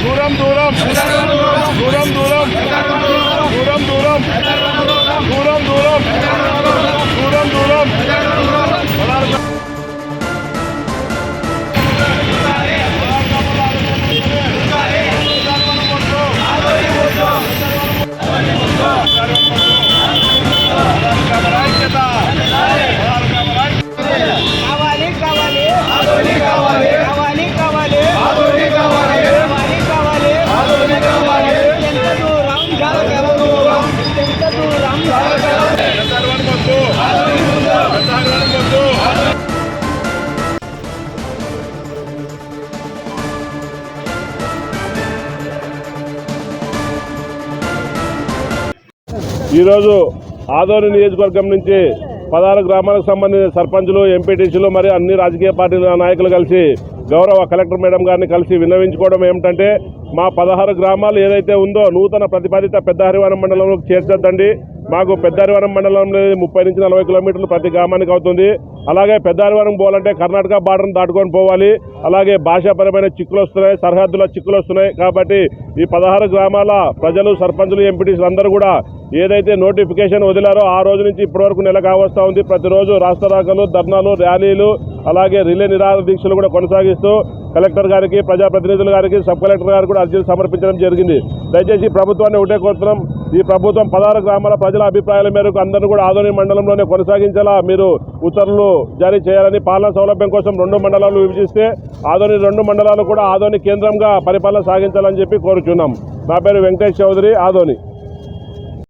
దూరం దూరం దూరం దూరం దూరం దూరం దూరం దూరం దూరం ఈరోజు ఆదోని నియోజకవర్గం నుంచి 16 గ్రామాలకు సంబంధించిన సర్పంచులు, ఎంపీటీసీలు మరియు అన్ని రాజకీయ పార్టీల నాయకులు కలిసి గౌరవ కలెక్టర్ మేడం గారిని కలిసి విన్నవించుకోవడం ఏమిటంటే, మా 16 గ్రామాలు ఏదైతే ఉందో నూతన ప్రతిపాదిత పెద్ద హరివరం మండలంలోకి చేర్చొద్దండి. మాకు పెద్ద హరివరం మండలంలో 30 నుంచి 40 కిలోమీటర్లు ప్రతి గ్రామానికి అవుతుంది. అలాగే పెద్ద హరివరం పోవాలంటే కర్ణాటక బార్డర్ను దాటుకొని పోవాలి. అలాగే భాషాపరమైన చిక్కులు వస్తున్నాయి, సరిహద్దుల చిక్కులు వస్తున్నాయి. కాబట్టి ఈ 16 గ్రామాల ప్రజలు, సర్పంచులు, ఎంపీటీసీలు అందరూ కూడా ఏదైతే నోటిఫికేషన్ వదిలారో ఆ రోజు నుంచి ఇప్పటి వరకు నెల కావస్తా ఉంది. ప్రతిరోజు రాస్తారోకలు, ధర్నాలు, ర్యాలీలు, అలాగే రిలే నిరాహార దీక్షలు కూడా కొనసాగిస్తూ కలెక్టర్ గారికి, ప్రజాప్రతినిధుల గారికి, సబ్ కలెక్టర్ గారికి కూడా అర్జీలు సమర్పించడం జరిగింది. దయచేసి ప్రభుత్వాన్ని ఒకటే కోరుతున్నాం, ఈ ప్రభుత్వం 16 గ్రామాల ప్రజల అభిప్రాయాల మేరకు అందరూ కూడా ఆదోని మండలంలోనే కొనసాగించేలా మీరు ఉత్తర్వులు జారీ చేయాలని, పాలనా సౌలభ్యం కోసం 2 మండలాలు విభజిస్తే ఆదోని 2 మండలాలు కూడా ఆదోని కేంద్రంగా పరిపాలన సాగించాలని చెప్పి కోరుచున్నాం. నా పేరు వెంకటేష్ చౌదరి, ఆదోని.